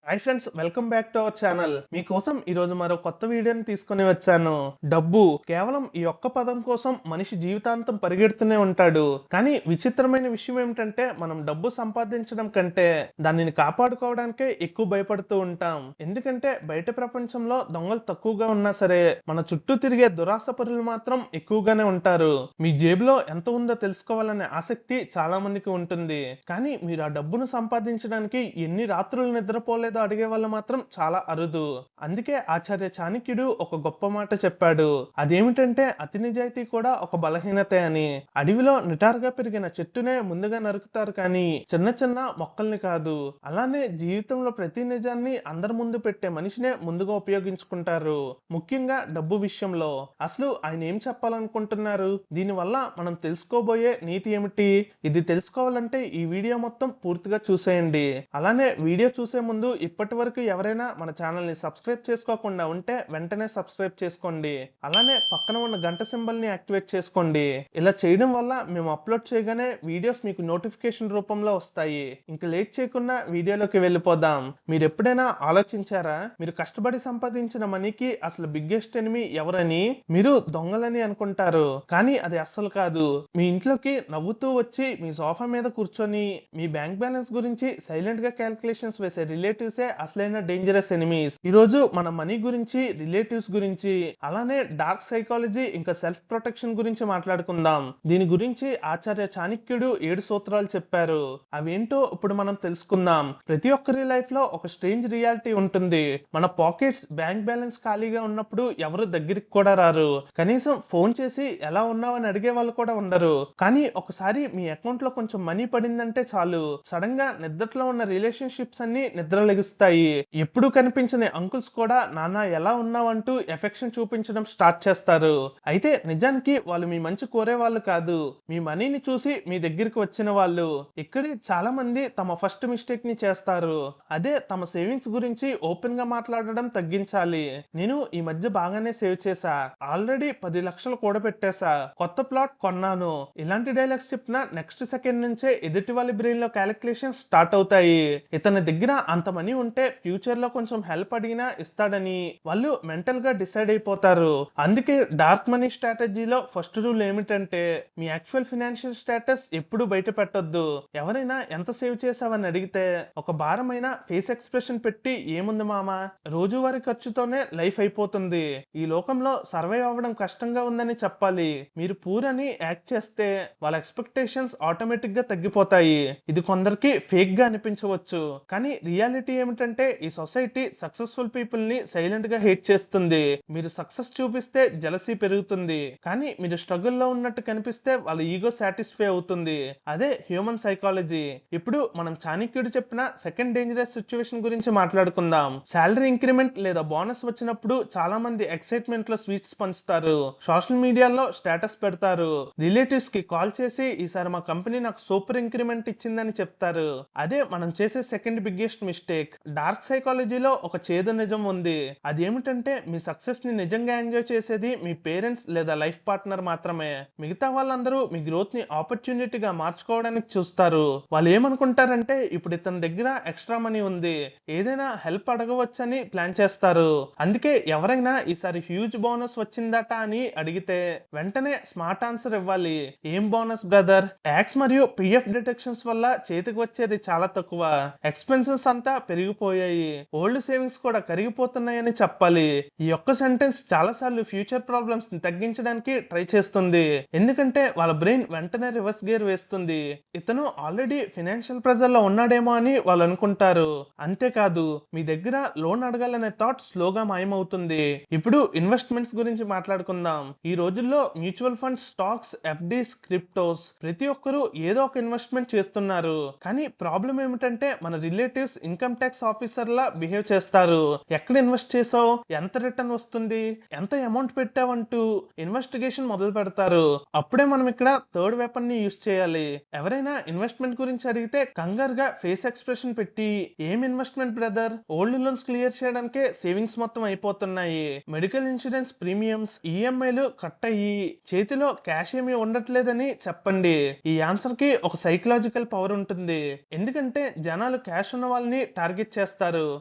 Hi friends, welcome back to our channel. మీకోసం ఈరోజు మరో కొత్త వీడియోని తీసుకొని వచ్చాను. డబ్బు కేవలం ఈ ఒక్క పదం కోసం మనిషి జీవితాంతం పరిగెడుతూనే ఉంటాడు. కానీ విచిత్రమైన విషయం ఏమిటంటే మనం డబ్బు సంపాదించడం కంటే దానిని కాపాడుకోవడానికే ఎక్కువ భయపడుతూ ఉంటాం. ఎందుకంటే బయట ప్రపంచంలో దొంగలు తక్కువగా ఉన్నా సరే మన చుట్టూ తిరిగే దురాశపరులు మాత్రం ఎక్కువగానే ఉంటారు. మీ జేబులో ఎంత ఉందో తెలుసుకోవాలనే ఆసక్తి చాలా మందికి ఉంటుంది. కానీ మీరు ఆ డబ్బును సంపాదించడానికి ఎన్ని రాత్రులు నిద్రపోలేదు అడిగే వాళ్ళు మాత్రం చాలా అరుదు. అందుకే ఆచార్య చాణక్యుడు ఒక గొప్ప మాట చెప్పాడు. అదేమిటంటే అతి నిజాయితీ కూడా ఒక బలహీనతే అని. అడవిలో నిటారుగా పెరిగిన చెట్టునే ముందుగా నరుకుతారు కానీ చిన్న చిన్న మొక్కల్ని కాదు. అలానే జీవితంలో ప్రతి నిజాన్ని అందరి ముందు పెట్టే మనిషినే ముందుగా ఉపయోగించుకుంటారు. ముఖ్యంగా డబ్బు విషయంలో. అసలు ఆయన ఏం చెప్పాలనుకుంటున్నారు? దీనివల్ల మనం తెలుసుకోబోయే నీతి ఏమిటి? ఇది తెలుసుకోవాలంటే ఈ వీడియో మొత్తం పూర్తిగా చూసేయండి. అలానే వీడియో చూసే ముందు ఇప్పటి వరకు ఎవరైనా మన ఛానల్ ని సబ్స్క్రైబ్ చేసుకోకుండా ఉంటే వెంటనే సబ్స్క్రైబ్ చేసుకోండి. అలానే పక్కన ఉన్న గంట సింబల్ ని యాక్టివేట్ చేసుకోండి. ఇలా చేయడం వల్ల మేము అప్లోడ్ చేయగానే వీడియోస్ మీకు నోటిఫికేషన్ రూపంలో వస్తాయి. ఇంకా లేట్ చేయకుండా వీడియోలోకి వెళ్ళిపోదాం. మీరు ఎప్పుడైనా ఆలోచించారా, మీరు కష్టపడి సంపాదించిన మనీకి అసలు బిగ్గెస్ట్ ఎనిమి ఎవరని? మీరు దొంగలని అనుకుంటారు, కానీ అది అస్సలు కాదు. మీ ఇంట్లోకి నవ్వుతూ వచ్చి మీ సోఫా మీద కూర్చొని మీ బ్యాంక్ బ్యాలెన్స్ గురించి సైలెంట్ గా క్యాల్కులేషన్స్ వేసే రిలేటివ్సే అసలైన డేంజరస్ ఎనిమీస్. ఈ రోజు మన మనీ గురించి, రిలేటివ్స్ గురించి, అలానే డార్క్ సైకాలజీ ఇంకా సెల్ఫ్ ప్రొటెక్షన్ గురించి మాట్లాడుకుందాం. దీని గురించి ఆచార్య చాణక్యుడు 7 సూత్రాలు చెప్పారు. అవేంటో ఇప్పుడు మనం తెలుసుకుందాం. ప్రతి ఒక్కరి లైఫ్ లో ఒక స్ట్రేంజ్ రియాలిటీ ఉంటుంది. మన పాకెట్స్, బ్యాంక్ బ్యాలెన్స్ ఖాళీగా ఉన్నప్పుడు ఎవరు దగ్గరికి కూడా రారు. కనీసం ఫోన్ చేసి ఎలా ఉన్నావు అని అడిగే వాళ్ళు కూడా ఉండరు. కానీ ఒకసారి మీ అకౌంట్ లో కొంచెం మనీ పడిందంటే చాలు, సడన్ గా నిద్రలో ఉన్న రిలేషన్షిప్స్ అన్ని నిద్ర లెగుస్తాయి. ఎప్పుడు కనిపించని అంకుల్స్ కూడా నాన్న ఎలా ఉన్నావంటూ ఎఫెక్షన్ చూపించడం స్టార్ట్ చేస్తారు. అయితే నిజానికి వాళ్ళు మీ మంచి కోరే వాళ్ళు కాదు, మీ మనీని చూసి మీ దగ్గరికి వచ్చిన వాళ్ళు. ఇక్కడే చాలా మంది తమ ఫస్ట్ మిస్టేక్ ని చేస్తారు. అదే తమ సేవింగ్స్ గురించి ఓపెన్ గా మాట్లాడడం తగ్గించాలి. నేను ఈ మధ్య బాగానే సేవ్ చేశా, ఆల్రెడీ 10 లక్షలు కూడబెట్టేశా, కొత్త ప్లాట్ కొన్నాను, ఇలాంటి డైలాగ్స్ చెప్పిన నెక్స్ట్ సెకండ్ నుంచే ఎదుటి వాళ్ళ బ్రెయిన్ లో క్యాలిక్యులేషన్ స్టార్ట్ అవుతాయి. ఇతని దగ్గర అంత మనీ ఉంటే ఫ్యూచర్ లో కొంచెం హెల్ప్ అడిగినా ఇస్తాడని వాళ్ళు మెంటల్ గా డిసైడ్ అయిపోతారు. అందుకే డార్క్ మనీ స్ట్రాటజీలో ఫస్ట్ రూల్ ఏమిటంటే మీ యాక్చువల్ ఫినాన్షియల్ స్టేటస్ ఎప్పుడు బయట పెట్టొద్దు. ఎవరైనా ఎంత సేవ్ చేసావని అడిగితే ఒక భారమైన ఫేస్ ఎక్స్ప్రెషన్ పెట్టి, ఏముంది మామా, రోజువారీ ఖర్చుతోనే లైఫ్ అయిపోతుంది, ఈ లోకంలో సర్వైవ్ అవ్వడం కష్టంగా ఉందని చెప్పాలి. మీరు పూర్ అని యాక్ట్ చేస్తే వాళ్ళ ఎక్స్పెక్టేషన్స్ ఆటోమేటిక్ గా తగ్గిపోతాయి. ఇది కొందరికి ఫేక్ గా అనిపించవచ్చు, కానీ రియాలిటీ ఏమిటంటే ఈ సొసైటీ సక్సెస్ఫుల్ పీపుల్ ని సైలెంట్ గా హేట్ చేస్తుంది. మీరు సక్సెస్ చూపిస్తే జెలసీ పెరుగుతుంది, కానీ మీరు స్ట్రగుల్ లో ఉన్నట్టు కనిపిస్తే వాళ్ళ ఈగో సాటిస్ఫై అవుతుంది. అదే హ్యూమన్ సైకాలజీ. ఇప్పుడు మనం చాణక్యుడు చెప్పిన సెకండ్ డేంజరస్ సిచ్యువేషన్ గురించి మాట్లాడుకుందాం. శాలరీ ఇంక్రిమెంట్ లేదా బోనస్ వచ్చినప్పుడు చాలా మంది ఎక్సైట్మెంట్ లో స్వీట్స్ పంచుతారు, సోషల్ మీడియాలో స్టేటస్ పెడతారు, రిలేటివ్స్ కి కాల్ చేసి ఈసారి మా కంపెనీ నాకు సూపర్ ఇంక్రిమెంట్ ఇచ్చిందని చెప్తారు. అదే మనం చేసే సెకండ్ బిగ్గెస్ట్ మిస్టేక్. డార్క్ సైకాలజీలో ఒక చేదు నిజం ఉంది. అదేమిటంటే మీ సక్సెస్ ని నిజంగా ఎంజాయ్ చేసేది మీ పేరెంట్స్ లేదా లైఫ్ పార్ట్నర్ మాత్రమే. మిగతా వాళ్ళందరూ మీ గ్రోత్ ని ఆపర్చునిటీగా మార్చుకోవడానికి చూస్తారు. వాళ్ళు ఏమనుకుంటారంటే ఇప్పుడు ఇతని దగ్గర ఎక్స్ట్రా మనీ ఉంది, ఏదైనా హెల్ప్ అడగవచ్చని ప్లాన్ చేస్తారు. అందుకే ఎవరైనా ఈసారి హ్యూజ్ బోనస్ వచ్చిందట అని అడిగితే వెంటనే స్మార్ట్ ఆన్సర్ ఇవ్వాలి. ఏం బోనస్ బ్రదర్? ట్యాక్స్ మరియు పిఎఫ్ డిడక్షన్స్ వల్ల చేతికి వచ్చేది చాలా తక్కువ, ఎక్స్పెన్సెస్ అంతా పెరిగిపోయాయి, ఓల్డ్ సేవింగ్స్ కూడా కరిగిపోతున్నాయని చెప్పాలి. ఈ ఒక్క సెంటెన్స్ చాలా సార్లు ఫ్యూచర్ ప్రాబ్లమ్స్ ని తగ్గించడానికి ట్రై చేస్తుంది. ఎందుకంటే వాళ్ళ బ్రెయిన్ వెంటనే రివర్స్ గేర్ వేస్తుంది. ఇతను ఆల్రెడీ ఫైనాన్షియల్ ప్రెజర్ లో ఉన్నాడేమో అని వాళ్ళు అనుకుంటారు. అంతేకాదు మీ దగ్గర లోన్ అడగాలనే థాట్ స్లోగా మాయమవుతుంది. ఇప్పుడు ఇన్వెస్ట్మెంట్స్ గురించి మాట్లాడుకుందాం. ఈ రోజుల్లో mutual funds, stocks, FDs, cryptos, ప్రతి ఒక్కరూ ఏదో ఒక ఇన్వెస్ట్మెంట్ చేస్తున్నారు. కానీ ప్రాబ్లం ఏమిటంటే మన రిలేటివ్స్ ఇన్కమ్ ట్యాక్స్ ఆఫీసర్ లా బిహేవ్ చేస్తారు. ఎక్కడ ఇన్వెస్ట్ చేసావు, ఎంత రిటర్న్ వస్తుంది, ఎంత అమౌంట్ పెట్టావంటూ ఇన్వెస్టిగేషన్ మొదలు పెడతారు. అప్పుడే మనం ఇక్కడ థర్డ్ వెపన్ ని యూస్ చేయాలి. ఎవరైనా ఇన్వెస్ట్మెంట్ గురించి అడిగితే కంగారుగా ఫేస్ ఎక్స్ప్రెషన్ పెట్టి, ఏం investment brother, old loans clear చేయడానికే సేవింగ్స్ మొత్తం అయిపోతున్నాయి, మెడికల్ ఇన్సూరెన్స్ ప్రీమియమ్స్, ఈఎంఐలు కట్ అయ్యి చేతిలో క్యాష్ ఏమీ ఉండట్లేదని చెప్పండి. ఈ ఆన్సర్ కి ఒక సైకలాజికల్ పవర్ ఉంటుంది. ఎందుకంటే జనాలు క్యాష్ ఉన్న వాళ్ళని టార్గెట్ టార్గెట్ చేస్తారు,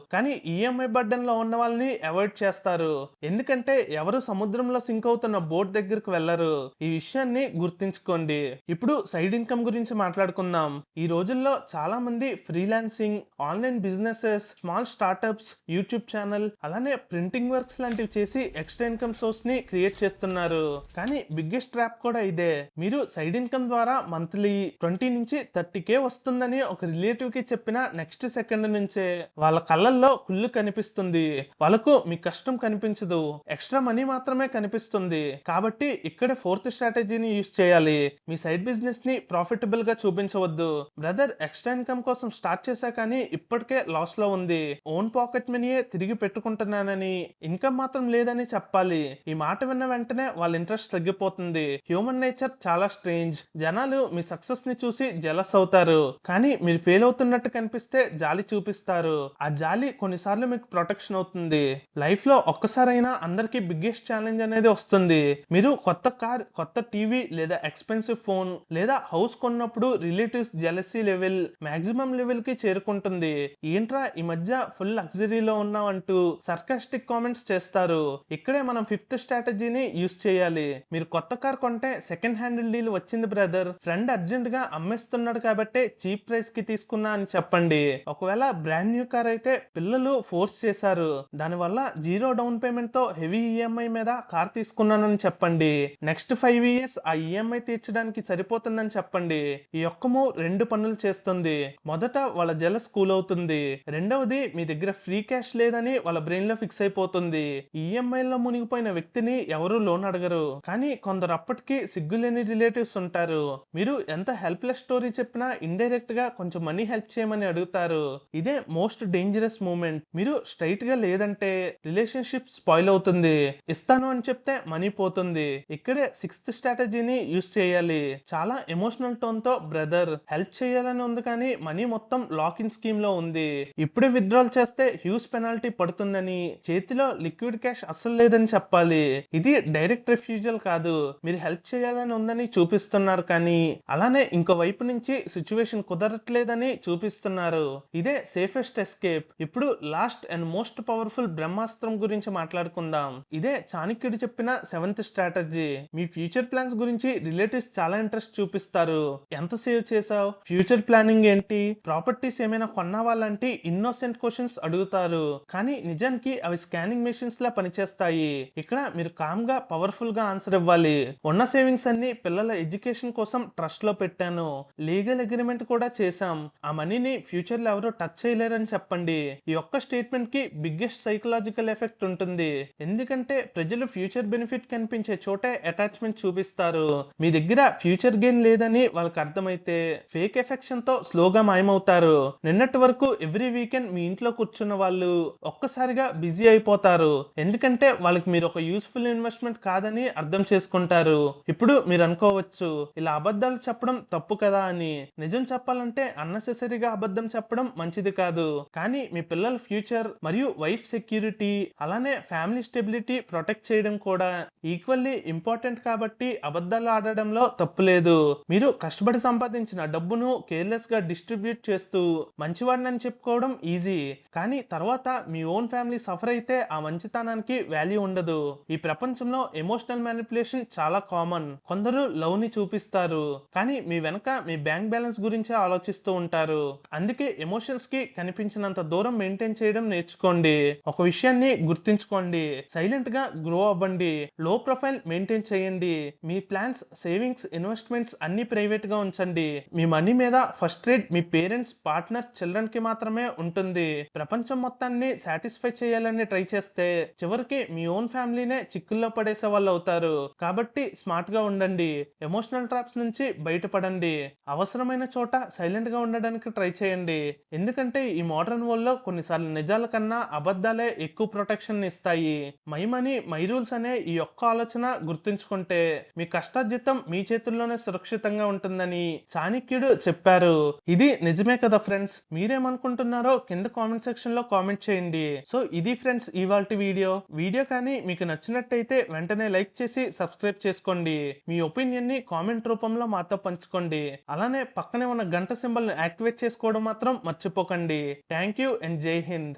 కానీ ఈఎంఐ బర్డెన్ లో ఉన్న వాళ్ళని అవాయిడ్ చేస్తారు. ఎందుకంటే ఎవరు సముద్రంలో సింక్ అవుతున్న బోట్ దగ్గరకు వెళ్లరు. ఈ విషయాన్ని గుర్తుంచుకోండి. ఇప్పుడు సైడ్ ఇన్కమ్ గురించి మాట్లాడుకుందాం. ఈ రోజుల్లో చాలా మంది freelancing, online businesses, small startups, YouTube channel, అలానే ప్రింటింగ్ వర్క్స్ లాంటివి చేసి ఎక్స్ట్రా ఇన్కమ్ సోర్స్ ని క్రియేట్ చేస్తున్నారు. కానీ బిగ్గెస్ట్ ట్రాప్ కూడా ఇదే. మీరు సైడ్ ఇన్కమ్ ద్వారా మంత్లీ 20 నుంచి 30K వస్తుందని ఒక రిలేటివ్ కి చెప్పిన నెక్స్ట్ సెకండ్ నుంచే వాళ్ళ కళ్ళల్లో కుళ్ళు కనిపిస్తుంది. వాళ్ళకు మీ కష్టం కనిపించదు, ఎక్స్ట్రా మనీ మాత్రమే కనిపిస్తుంది. కాబట్టి ఇక్కడే ఫోర్త్ స్ట్రాటజీని యూస్ చేయాలి. మీ సైడ్ బిజినెస్ ని ప్రాఫిటబుల్ గా చూపించవద్దు. బ్రదర్, ఎక్స్ట్రా ఇన్కమ్ కోసం స్టార్ట్ చేశా కానీ ఇప్పటికే లాస్ లో ఉంది, ఓన్ పాకెట్ మనీయే తిరిగి పెట్టుకుంటున్నానని, ఇన్కమ్ మాత్రం లేదని చెప్పాలి. ఈ మాట విన్న వెంటనే వాళ్ళ ఇంట్రెస్ట్ తగ్గిపోతుంది. హ్యూమన్ నేచర్ చాలా స్ట్రేంజ్. జనాలు మీ సక్సెస్ ని చూసి జెలస్ అవుతారు, కానీ మీరు ఫెయిల్ అవుతున్నట్టు కనిపిస్తే జాలి చూపిస్తారు. ఆ జాలి కొన్నిసార్లు మీకు ప్రొటెక్షన్ అవుతుంది. లైఫ్ లో ఒక్కసారైనా అందరికి బిగ్గెస్ట్ ఛాలెంజ్ అనేది వస్తుంది. మీరు కొత్త కార్, కొత్త టీవీ లేదా ఎక్స్పెన్సివ్ ఫోన్ లేదా హౌస్ కొన్నప్పుడు relatives jealousy level maximum level కి చేరుకుంటుంది. ఏంట్రా ఈ మధ్య ఫుల్ లగ్జరీలో ఉన్నావంటూ సర్కాస్టిక్ కామెంట్స్ చేస్తారు. ఇక్కడే మనం ఫిఫ్త్ స్ట్రాటజీని యూస్ చేయాలి. మీరు కొత్త కార్ కొంటే సెకండ్ హ్యాండ్ డీల్ వచ్చింది బ్రదర్, ఫ్రెండ్ అర్జెంట్ గా అమ్మేస్తున్నాడు కాబట్టి చీప్ ప్రైస్ కి తీసుకున్నా అని చెప్పండి. ఒకవేళ బ్రాండ్ న్యూ కార్ అయితే పిల్లలు ఫోర్స్ చేశారు, దానివల్ల 0 డౌన్ పేమెంట్ తో హెవీ ఈఎంఐ మీద కార్ తీసుకున్నానని చెప్పండి. నెక్స్ట్ 5 ఇయర్స్ ఆ ఈఎంఐ తీర్చడానికి సరిపోతుందని చెప్పండి. ఈ ఒక్క మూవ్ 2 పనులు చేస్తుంది. మొదట వాళ్ళ జెలస్ కూల్ అవుతుంది, రెండవది మీ దగ్గర ఫ్రీ క్యాష్ లేదని వాళ్ళ బ్రెయిన్ లో ఫిక్స్ అయిపోతుంది. ఈఎంఐలో మునిగిపోయిన వ్యక్తిని ఎవరు లోన్ అడగరు, కానీ కొందరు అప్పటికి సిగ్గులేని రిలేటివ్స్ ఉంటారు. మీరు ఎంత హెల్ప్లెస్ స్టోరీ చెప్పినా ఇండైరెక్ట్ గా కొంచెం మనీ హెల్ప్ చేయమని అడుగుతారు. ఇదే మోస్ట్ డేంజరస్ మూమెంట్. మీరు స్ట్రైట్ గా లేదంటే రిలేషన్షిప్ స్పాయిల్ అవుతుంది, ఇస్తాను అని చెప్తే మనీ పోతుంది. ఇక్కడే సిక్స్త్ స్ట్రాటజీని యూస్ చేయాలి. చాలా ఎమోషనల్ టోన్ తో బ్రదర్ హెల్ప్ చేయాలని ఉంది కానీ మనీ మొత్తం లాక్ ఇన్ స్కీమ్ లో ఉంది, ఇప్పుడే విత్డ్రాల్ చేస్తే హ్యూజ్ పెనాల్టీ పడుతుందని, చేతిలో లిక్విడ్ క్యాష్ అస్సలు లేదని చెప్పాలి. ఇది డైరెక్ట్ రిఫ్యూజల్ కాదు, మీరు హెల్ప్ చేయాలని ఉందని చూపిస్తున్నారు కానీ అలానే ఇంకో వైపు నుంచి సిచ్యువేషన్ కుదరట్లేదని చూపిస్తున్నారు. ఇదే సేఫెస్ట్ ఎస్కేప్. ఇప్పుడు లాస్ట్ అండ్ మోస్ట్ పవర్ఫుల్ బ్రహ్మాస్త్రం గురించి మాట్లాడుకుందాం. ఇదే చాణక్యుడు చెప్పిన 7th స్ట్రాటజీ. మీ ఫ్యూచర్ ప్లాన్స్ గురించి రిలేటివ్స్ చాలా ఇంట్రెస్ట్ చూపిస్తారు. ఎంత సేవ్ చేసావు, ఫ్యూచర్ ప్లానింగ్ ఏంటి, ప్రాపర్టీస్ ఏమైనా కొన్నావా లాంటి ఇన్నోసెంట్ క్వశ్చన్స్ అడుగుతారు. కానీ నిజానికి అవి స్కానింగ్ మెషిన్స్ లా పనిచేస్తాయి. ఇక్కడ మీరు కామ్ గా పవర్ఫుల్ గా ఆన్సర్ ఇవ్వాలి. ఉన్న సేవింగ్స్ అన్ని పిల్లల ఎడ్యుకేషన్ కోసం ట్రస్ట్ లో పెట్టాను, లీగల్ అగ్రిమెంట్ కూడా చేశాం, ఆ మనీని ఫ్యూచర్ లో ఎవరో టచ్ చేయలేరని చెప్పండి. ఈ ఒక్క స్టేట్మెంట్ కి బిగ్గెస్ట్ సైకలాజికల్ ఎఫెక్ట్ ఉంటుంది. ఎందుకంటే ప్రజలు ఫ్యూచర్ బెనిఫిట్ కనిపించే చోటే అటాచ్మెంట్ చూపిస్తారు. మీ దగ్గర ఫ్యూచర్ గెయిన్ లేదని వాళ్ళకి అర్థమైతే ఫేక్ ఎఫెక్షన్ తో స్లోగా మాయమవుతారు. నిన్నటి వరకు ఎవ్రీ వీకెండ్ మీ ఇంట్లో కూర్చున్న వాళ్ళు ఒక్కసారిగా బిజీ అయిపోతారు. ఎందుకంటే వాళ్ళకి మీరు ఒక యూస్ఫుల్ ఇన్వెస్ట్మెంట్ కాదని అర్థం చేసుకుంటారు. ఇప్పుడు మీరు అనుకోవచ్చు, ఇలా అబద్ధాలు చెప్పడం తప్పు కదా అని. నిజం చెప్పాలంటే అన్నెసెసరీగా అబద్ధం చెప్పడం మంచిది కాదు, కానీ మీ పిల్లల ఫ్యూచర్ మరియు వైఫ్ సెక్యూరిటీ అలానే ఫ్యామిలీ స్టెబిలిటీ ప్రొటెక్ట్ చేయడం కూడా ఈక్వల్లీ ఇంపార్టెంట్. కాబట్టి అబద్ధాలు ఆడడంలో తప్పు లేదు. మీరు కష్టపడి సంపాదించిన డబ్బును కేర్లెస్ గా డిస్ట్రిబ్యూట్ చేస్తూ మంచివాడిని చెప్పుకోవడం ఈజీ, కానీ తర్వాత మీ ఓన్ ఫ్యామిలీ సఫర్ అయితే ఆ మంచితనానికి వాల్యూ ఉండదు. ఈ ప్రపంచంలో ఎమోషనల్ మ్యానిపులేషన్ చాలా కామన్. కొందరు లవ్ ని చూపిస్తారు, కానీ మీ వెనక మీ బ్యాంక్ బ్యాలెన్స్ గురించే ఆలోచిస్తూ ఉంటారు. అందుకే ఎమోషన్స్ కి కనిపించినంత దూరం మెయింటైన్ చేయడం నేర్చుకోండి. ఒక విషయాన్ని గుర్తుంచుకోండి, సైలెంట్ గా గ్రో అవ్వండి, లో ప్రొఫైల్ మెయింటైన్ చేయండి, మీ ప్లాన్స్, సేవింగ్స్, ఇన్వెస్ట్మెంట్స్ అన్ని ప్రైవేట్ గా ఉంచండి. మీ మనీ మీద ఫస్ట్ రేట్ మీ పేరెంట్స్, పార్ట్నర్, చిల్డ్రన్ కి మాత్రమే ఉంటుంది. ప్రపంచం మొత్తాన్ని సాటిస్ఫై చేయాలని ట్రై చేస్తే చివరికి మీ ఓన్ ఫ్యామిలీనే చిక్కుల్లో పడేసే వాళ్ళు అవుతారు. కాబట్టి స్మార్ట్ గా ఉండండి, ఎమోషనల్ ట్రాప్స్ నుంచి బయటపడండి, అవసరమైన చోట సైలెంట్ గా ఉండడానికి ట్రై చేయండి. ఎందుకంటే ఈ మోడర్న్ వరల్డ్ లో కొన్నిసార్లు నిజాల కన్నా అబద్ధాలే ఎక్కువ ప్రొటెక్షన్ ఇస్తాయి. మై మనీ మై రూల్స్ అనే ఈ ఒక్క ఆలోచన గుర్తుంచుకుంటే మీ కష్టార్జితం మీ చేతుల్లోనే సురక్షితంగా ఉంటుందని చాణక్యుడు చెప్పారు. ఇది నిజమే కదా ఫ్రెండ్స్? మీరేమనుకుంటున్నారో కింద కామెంట్ సెక్షన్ లో కామెంట్ చేయండి. సో ఇది ఫ్రెండ్స్ ఇవాల్టి వీడియో కానీ మీకు నచ్చినట్టయితే వెంటనే లైక్ చేసి సబ్స్క్రైబ్ చేసుకోండి. మీ ఒపీనియన్ ని కామెంట్ రూపంలో మాతో పంచుకోండి. అలానే పక్కనే ఉన్న గంట సింబల్ ని యాక్టివేట్ చేసుకోవడం మాత్రం మర్చిపోకండి. థ్యాంక్ యూ అండ్ జై హింద్.